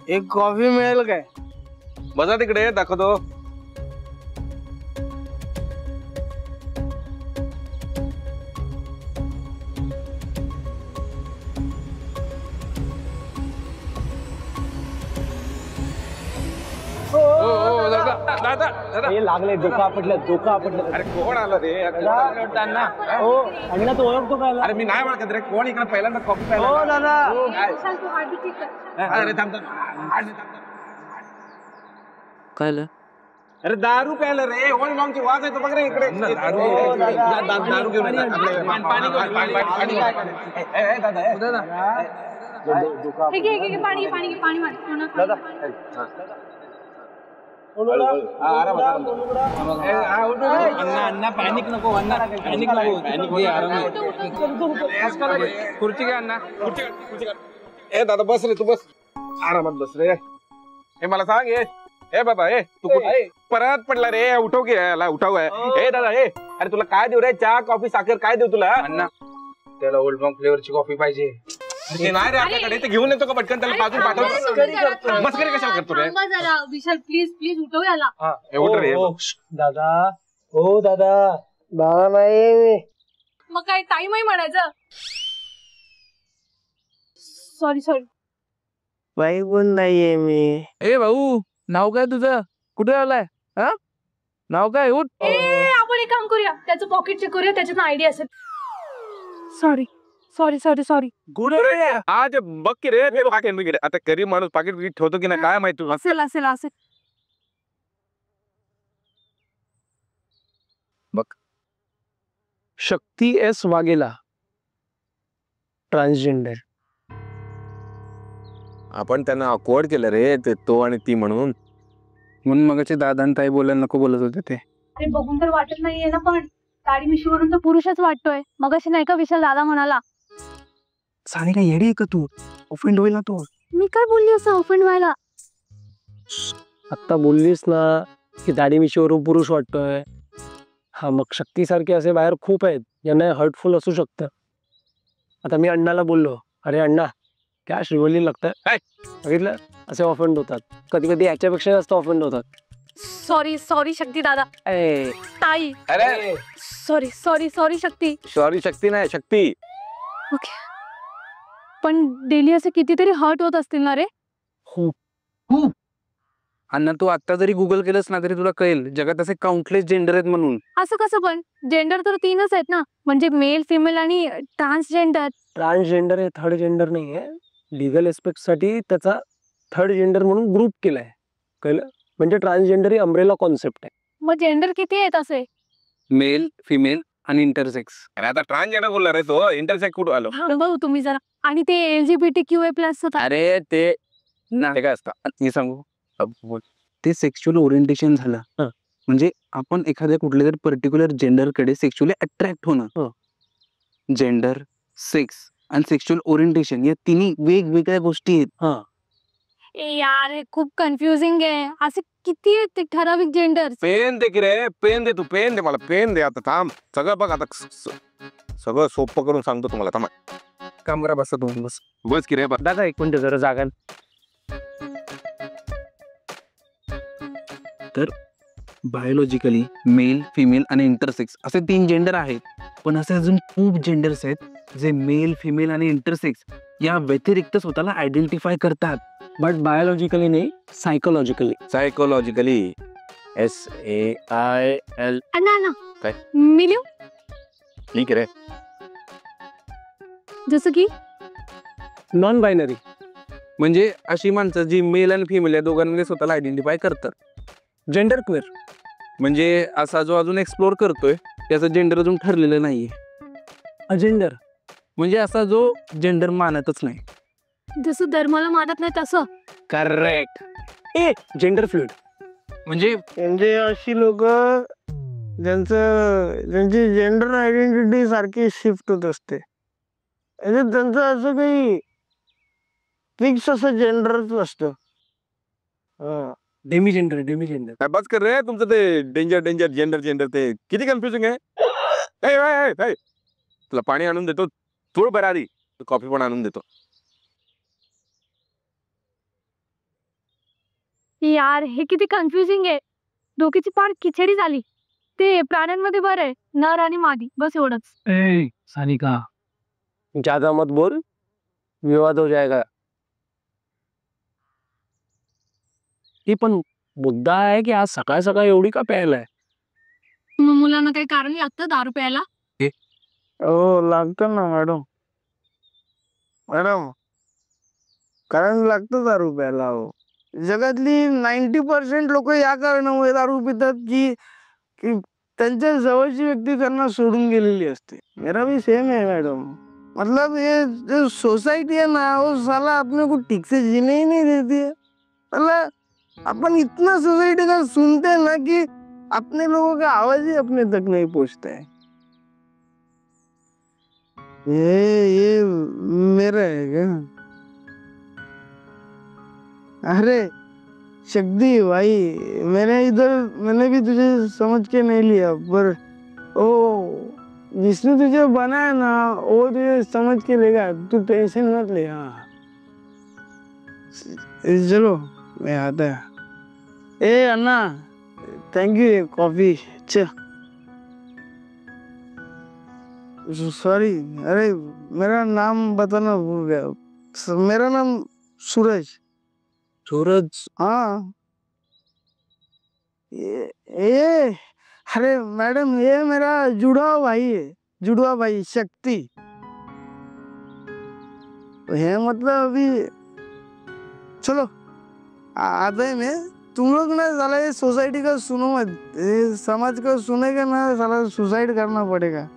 एक कॉफी मिळेल काय? बसा तिकडे दाखवतो. लागले डोका आपटलं. अरे कोण आलं रे? हो अण्णा तू ओळखतो काय? अरे मी नाही ओळखत रे. कोण इकडे पहिल्यांदा कॉफी हो प्यायला? दादा. अरे थांब. काय अरे दारू प्यायला रे. ओल्ड मॉंगची वाज आहे तो बघ रे इकडे. दारू घेऊन अण्णा पॅनिक नको. खुर्ची घ्या अण्णा. ए दादा बस रे. तू बस आरामात बस रे. हे मला सांग. ए बाबा तू परत पडला रे. उठव की याला. उठव. ए दादा अरे तुला काय देऊ रे? चहा कॉफी साखर काय देऊ तुला? अण्णा त्याला ओल्ड मॉंग फ्लेवरची कॉफी पाहिजे. नाही रे आपल्याकडे. ते घेऊन येतो का पटकन? त्याला पाजून पाठवतो. मस्करी कशाला करतो रे? विशाल प्लीज उठव याला. उठ रे. दादा. हो दादा. दादा नाही. मग काय टाइम आहे म्हणायचं. सॉरी बाई पण नाहीये मी. ए भाऊ, नाव काय तुझं? कुठे आलाय? हा नाव काय? उठ. आपण एक काम करूया. त्याचं पॉकेट चेक करूया. त्याच्यात आयडी असेल. सॉरी आज बघ की रे. आता गरीब माणूस पाकिट ठेवतो की नाही काय माहिती तुला? असेल. बघ. शक्ती एस वाघेला, ट्रान्सजेंडर. आपण त्यांना अकवर्ड केलं रे. ते तो आणि ती म्हणून मगाचे दादा आणि ताई बोलायला नको बोलत होते ते. अरे बघून तर वाटत नाहीये ना. पण दाढी मिशीवरून तर पुरुषच वाटतोय. मग अशी नाही का विशाल दादा म्हणाला. सानिका येडी आहे का तू? ऑफेंड होईल ना तू. मी काय बोलली असं ऑफेंड व्हायला? आता बोललीस ना की दाढी मिशीवरून पुरुष वाटतोय. हा मग शक्तीसारखे असे बाहेर खूप आहेत. यांना हर्टफुल असू शकतं. आता मी अण्णाला बोललो, अरे अण्णा क्या श्रीवल्ली लागतं. बघितलं असे ऑफेंड होतात. कधी कधी याच्यापेक्षा जास्त ऑफेंड होतात. सॉरी शक्ती दादा. ताई. अरे सॉरी शक्ती. सॉरी शक्ती नाही शक्ती. ओके. पण डेली असे कितीतरी हर्ट होत असतील ना रे? हो. अण्णा तू आता जरी गुगल केलंस ना तरी तुला कळेल जगात असे काउंटलेस जेंडर आहेत म्हणून. असं कसं? पण जेंडर तर 3च आहेत ना. म्हणजे मेल, फिमेल आणि ट्रान्सजेंडर. ट्रान्सजेंडर हे थर्ड जेंडर नाही आहे. लिगल एस्पेक्ट साठी त्याचा थर्ड जेंडर म्हणून ग्रुप केलाय. कळलं? म्हणजे ट्रान्सजेंडर ही अम्ब्रेला कॉन्सेप्ट आहे. मग जेंडर किती आहेत असे? मेल, फिमेल आणि इंटरसेक्स. अरे आता ट्रान्सजेंडर बोलला रे तो. इंटरसेक्स कुठं आलो? भाऊ तुम्ही जरा. आणि ते LGBTQA+ अरे ते काय असतं? मी सांगू. ते सेक्शुअल ओरिएंटेशन झालं. म्हणजे आपण एखाद्या कुठल्या तरी पर्टिक्युलर जेंडर कडे सेक्शुअली अट्रॅक्ट होणं. जेंडर, सेक्स आणि सेक्शुअल ओरिएंटेशन या तिन्ही वेगवेगळ्या गोष्टी आहेत. यार हे खूप कन्फ्युजिंग आहे. असे किती आहेत ते ठराविक जेंडर? पेन दे की रे. पेन दे. तू पेन दे मला. पेन दे आता. थांब. सगळं बघ आता. सगळं सोपं करून सांगतो तुम्हाला. थांब. कामरा बसा तुम्ही. बस की रे. दादा एक मिनिट जरा जागा. तर बायोलॉजिकली मेल, फिमेल आणि इंटरसेक्स असे 3 जेंडर आहेत. पण असे अजून खूप जेंडर्स आहेत जे मेल, फिमेल आणि इंटरसेक्स या व्यतिरिक्त स्वतःला आयडेंटिफाय करतात. बट बायोलॉजिकली नाही, सायकोलॉजिकली. SAIL. अण्णा काय? मी लिहू? ठीक रे. जसं की नॉन बायनरी म्हणजे अशी माणसं जी मेल आणि फिमेल या दोघांमध्ये स्वतःला आयडेंटिफाय करतात. जेंडर क्वेअर म्हणजे असा जो अजून एक्सप्लोर करतोय त्याचं जेंडर अजून ठरलेलं नाहीये. अजेंडर म्हणजे असा जो जेंडर मानतच नाही. जसं धर्माला मानत नाही तसं. करेक्ट. जेंडर फ्लुइड म्हणजे अशी लोक ज्यांची जेंडर आयडेंटिटी सारखी शिफ्ट होत असते. म्हणजे त्यांचं असं काही फिक्स असं जेंडरच नसतं. Demi gender. बस कर रे. तुमचं ते डेंजर जेंडर ते किती कन्फ्युजिंग आहे. तुला पाणी आणून देतो. थोडं बरं आधी कॉफी पण आणून देतो. यार हे किती कन्फ्युजिंग आहे. डोक्याची पार खिचडी झाली. ते प्राण्यांमध्ये बरं आहे, नर आणि मादी, बस एवढंच. ए सानिका, ज्यादा मत बोल, विवाद हो जाएगा. ही पण मुद्दा आहे की आज सकाळ सकाळ एवढी का प्यायलाय? मग मुलांना काही कारण लागतं दारू प्यायला? हो लागतं ना मॅडम. मॅडम कारण लागतं दारू प्यायला. हो जगातली 90% लोक या कारणामुळे दारू पितात की त्यांच्या जवळची व्यक्ती त्यांना सोडून गेलेली असते. मेरा भी सेम है मैडम. मतलब ये जो सोसाइटी है ना, वो साला अपने को ठीक से जीने ही नहीं देती है. मतलब अपन इतना सोसाइटी का सुनते हैं ना कि अपने लोगों का आवाज ही अपने तक नहीं पहुंचता है. ये मेरा है क्या? अरे शक्ति भाई, मैंने भी तुझे समझ के नहीं लिया, पर ओ जिसने तुझे बनाया ना वो तुझे समझ के लेगा. तू टेंशन मत ले. हाँ चलो मैं आता है. ए अन्ना, थैंक यू कॉफी. सॉरी, अरे मेरा नाम बताना भूल गया. मेरा नाम सूरज. सूरज? हाँ ये अरे मैडम, ये मेरा जुड़वा भाई है. जुड़वा भाई शक्ति है. मतलब अभी चलो आता है मैं. तुम लोग ना साला ये सोसाइटी का सुनो मत. ये समाज का सुनेगा ना साला सुसाइड करना पड़ेगा.